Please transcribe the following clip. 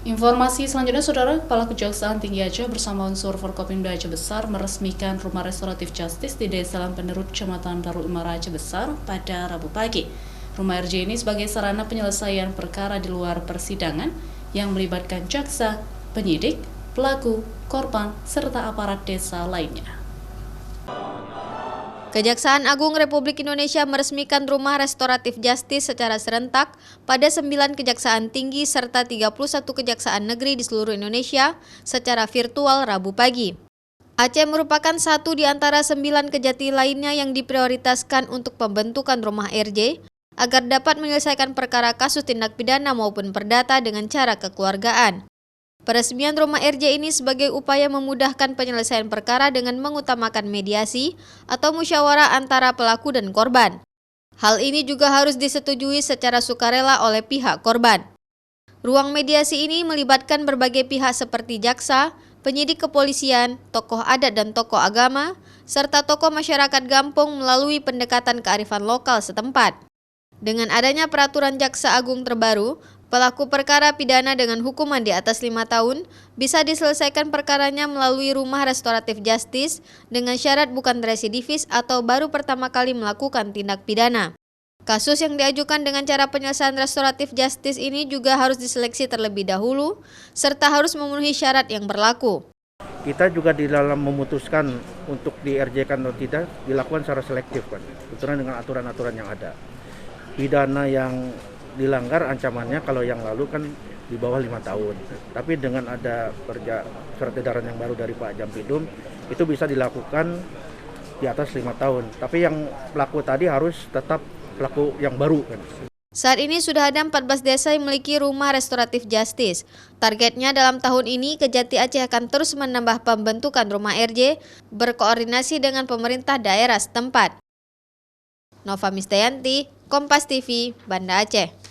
Informasi selanjutnya, Saudara, Kepala Kejaksaan Tinggi Aceh bersama unsur Forkopimda Aceh Besar meresmikan Rumah Restoratif Justice di Desa Lampenerut, Kecamatan Darul Imara, Aceh Besar pada Rabu pagi. Rumah RJ ini sebagai sarana penyelesaian perkara di luar persidangan yang melibatkan jaksa, penyidik, pelaku, korban, serta aparat desa lainnya. Kejaksaan Agung Republik Indonesia meresmikan Rumah Restoratif Justice secara serentak pada 9 Kejaksaan Tinggi serta 31 Kejaksaan Negeri di seluruh Indonesia secara virtual Rabu pagi. Aceh merupakan satu di antara 9 kejati lainnya yang diprioritaskan untuk pembentukan rumah RJ agar dapat menyelesaikan perkara kasus tindak pidana maupun perdata dengan cara kekeluargaan. Peresmian rumah RJ ini sebagai upaya memudahkan penyelesaian perkara dengan mengutamakan mediasi atau musyawarah antara pelaku dan korban. Hal ini juga harus disetujui secara sukarela oleh pihak korban. Ruang mediasi ini melibatkan berbagai pihak seperti jaksa, penyidik kepolisian, tokoh adat dan tokoh agama, serta tokoh masyarakat Gampong melalui pendekatan kearifan lokal setempat. Dengan adanya peraturan Jaksa Agung terbaru, pelaku perkara pidana dengan hukuman di atas 5 tahun bisa diselesaikan perkaranya melalui Rumah Restoratif Justice dengan syarat bukan residivis atau baru pertama kali melakukan tindak pidana. Kasus yang diajukan dengan cara penyelesaian restoratif justice ini juga harus diseleksi terlebih dahulu, serta harus memenuhi syarat yang berlaku. Kita juga di dalam memutuskan untuk di-RJ-kan atau tidak dilakukan secara selektif, kan, sesuai dengan aturan-aturan yang ada. Pidana yang dilanggar ancamannya kalau yang lalu kan di bawah 5 tahun. Tapi dengan ada surat edaran yang baru dari Pak Jampidum, itu bisa dilakukan di atas 5 tahun. Tapi yang pelaku tadi harus tetap pelaku yang baru, kan. Saat ini sudah ada 14 desa yang memiliki rumah restoratif justice. Targetnya dalam tahun ini Kejati Aceh akan terus menambah pembentukan rumah RJ berkoordinasi dengan pemerintah daerah setempat. Nova Mistayanti, Kompas TV, Banda Aceh.